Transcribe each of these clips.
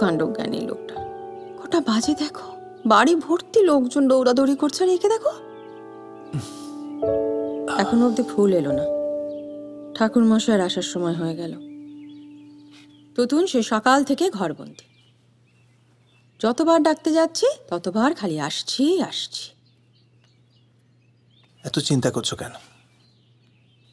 কাণ্ডজ্ঞানী লোকটা। কটা বাজে দেখো, বাড়ি ভর্তি লোকজন দৌড়াদৌড়ি করছে, আর একে দেখো এখন অব্দি ফুল এলো না। ঠাকুর মশাইয়ের আসার সময় হয়ে গেল। তুতুন সে সকাল থেকে ঘরবন্দি। যতবার ডাকতে যাচ্ছি ততবার খালি আসছি আসছি। এত চিন্তা করছো কেন?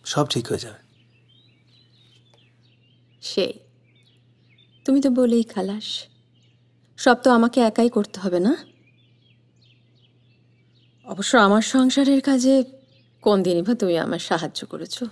সব ঠিক হয়ে যাবে। সেই তুমি তো বলেই খালাস, সব তো আমাকে একাই করতে হবে না? অবশ্য আমার সংসারের কাজে কোন দিনই বা তুমি আমার সাহায্য করেছো?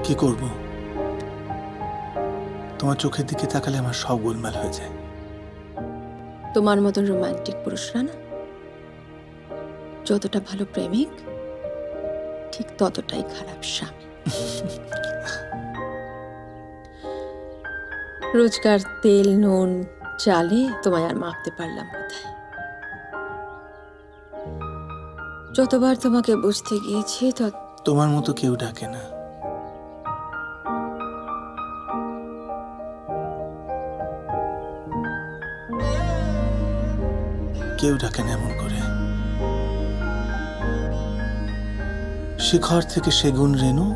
কি করব? তোমার চোখের দিকে তাকালে আমার সব গোলমাল হয়ে যায়। তোমার মতন রোমান্টিক পুরুষরা না যতটা ভালো প্রেমিক, ঠিক ততটাই খারাপ স্বামী। রোজকার তেল নুন চালে তোমায় আর মাপতে পারলাম কোথায়? যতবার তোমাকে বুঝতে গিয়েছি তোমার মতো কেউ ডাকে না। কেউ ডাকে না এমন করে। শিখর থেকে সেগুন রেণু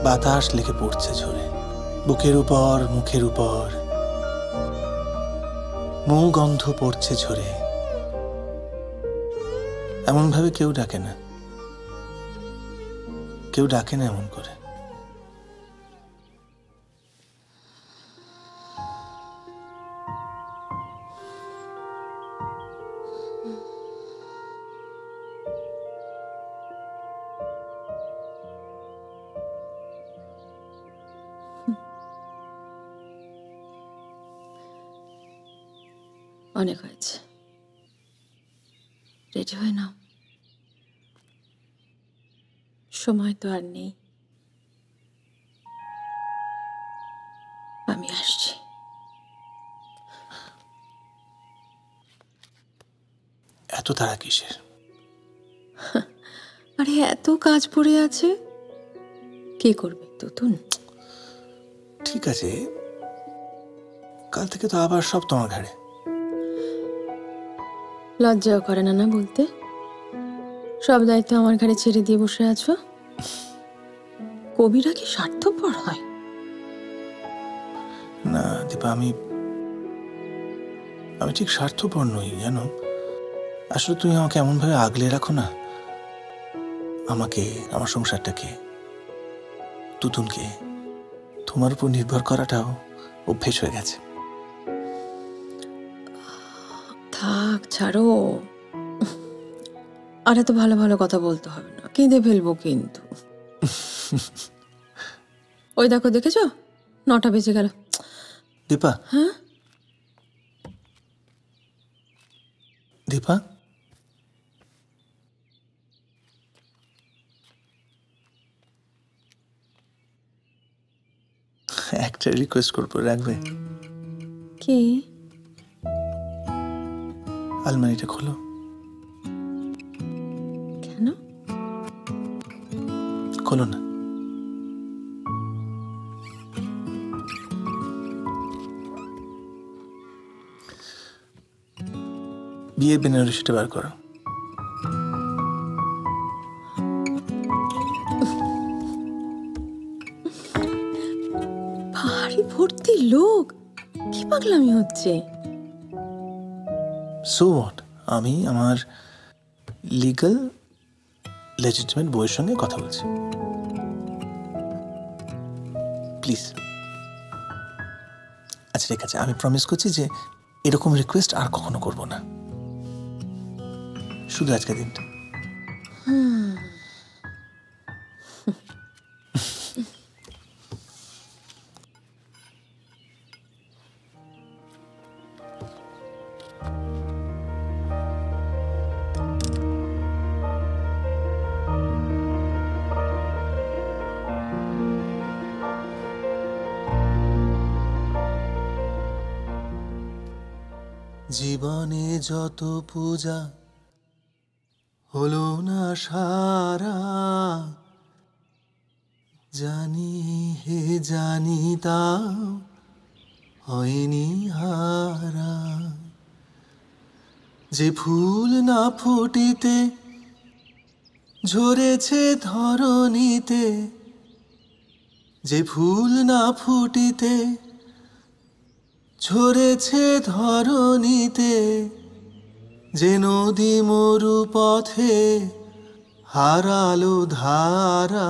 বাতাস লেগে পড়ছে ঝরে, বুকের উপর মুখের উপর মৌ গন্ধ পড়ছে ঝরে। এমন ভাবে কেউ ডাকে না, কেউ ডাকে না এমন করে। অনেক হয়েছে, রেডি হয়ে নাও, সময় তো আর নেই। আমি আসছি। এত তাড়া কিসের? আরে এত কাজ পড়ে আছে, কি করবে তুতুন? ঠিক আছে, কাল থেকে তো আবার সব তোমার ঘাড়ে। লজ্জাও করে না না বলতে? সব দায়িত্ব আমার ঘাড়ে ছেড়ে দিয়ে বসে আছো। কবিরা কি স্বার্থপর হয়? না দীপা, আমি ঠিক স্বার্থপর নই জানো। আসলে তুমি আমাকে এমন ভাবে আগলে রাখো না, আমাকে, আমার সংসারটাকে, তুতুনকে, তোমার উপর নির্ভর করাটাও অভ্যেস হয়ে গেছে। থাক ছাড়ো, আর এত ভালো ভালো কথা বলতে হবে না, কেঁদে ফেলবো কিন্তু। ওই দেখো, দেখেছো 9টা বেজে গেল। দীপা, হ্যাঁ দীপা, একটা রিকোয়েস্ট করবো, রাখবে? কি? আলমারিটা খোলো। কেন? খোলো না। বিয়ের বেনারসিটা বার করো। বাড়ি ভর্তি লোক, কি পাগলামি হচ্ছে? সো হোয়াট, আমি আমার লিগ্যাল লেজিটিমেট বইয়ের সঙ্গে কথা বলছি। প্লিজ। আচ্ছা ঠিক আছে, আমি প্রমিস করছি যে এরকম রিকোয়েস্ট আর কখনো করব না, শুধু আজকের দিনটা। জীবনে যত পূজা হলো না সারা, জানি হে জানি তাও হয়নি হারা। যে ফুল না ফুটিতে ঝরেছে ধরণীতে, যে ফুল না ফুটিতে ঝরেছে ধরণীতে, যে নদী মরু পথে হারালো ধারা,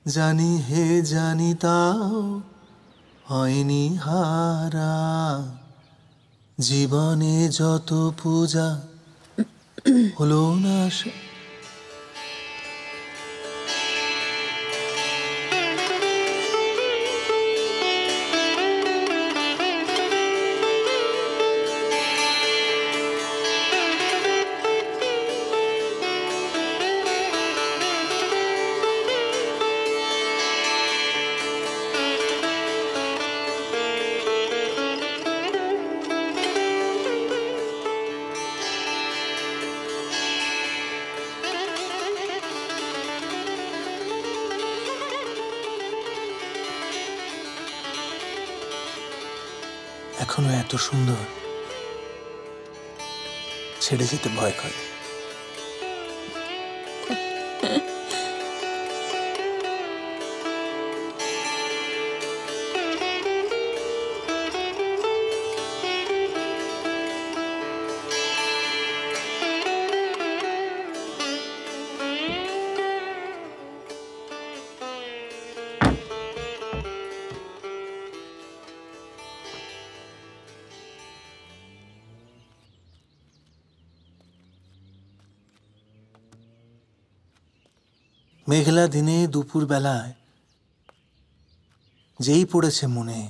জানি হে জানি তাও হয়নি হারা। জীবনে যত পূজা হলো না এখনো এত সুন্দর, ছেড়ে যেতে ভয় করে। মেঘলা দিনে দুপুর বেলায় যেই পড়েছে মনে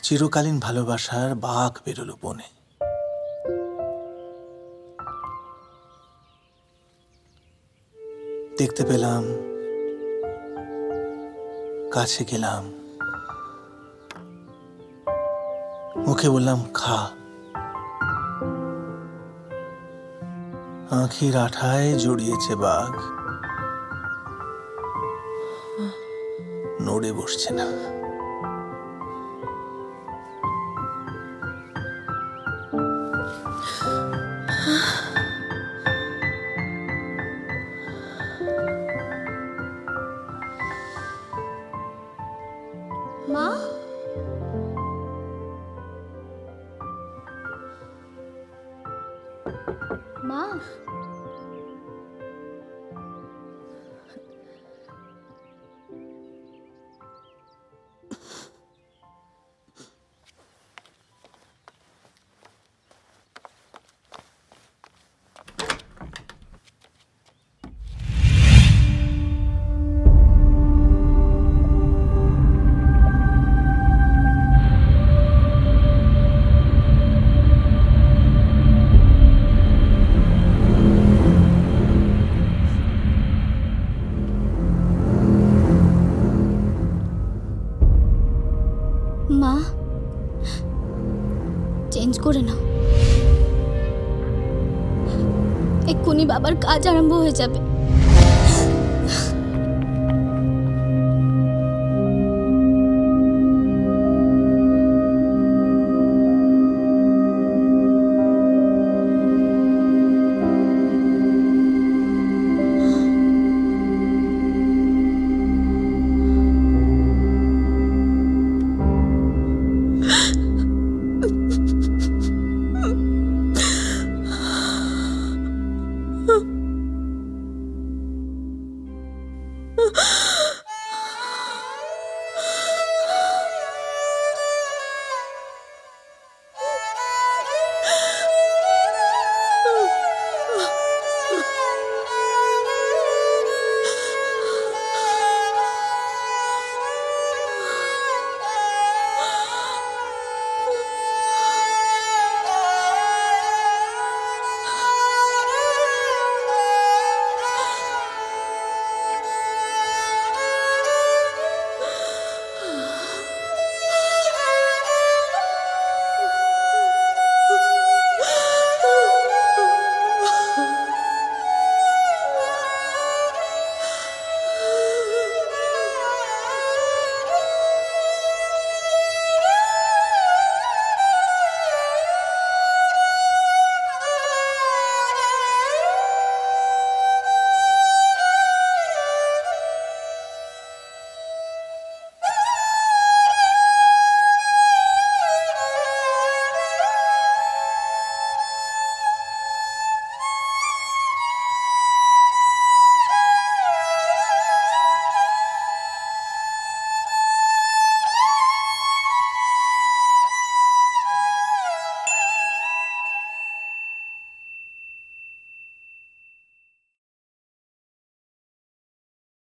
চিরকালীন ভালোবাসার বাঁক বেরোলো বনে। দেখতে পেলাম, কাছে গেলাম, মুখে বললাম খা। আঁখির আঠায় জড়িয়েছে বাঘ, নড়ে বসছে না। মা, মা, মা, চেঞ্জ করে নাও, এক্ষুনি বাবার কাজ আরম্ভ হয়ে যাবে।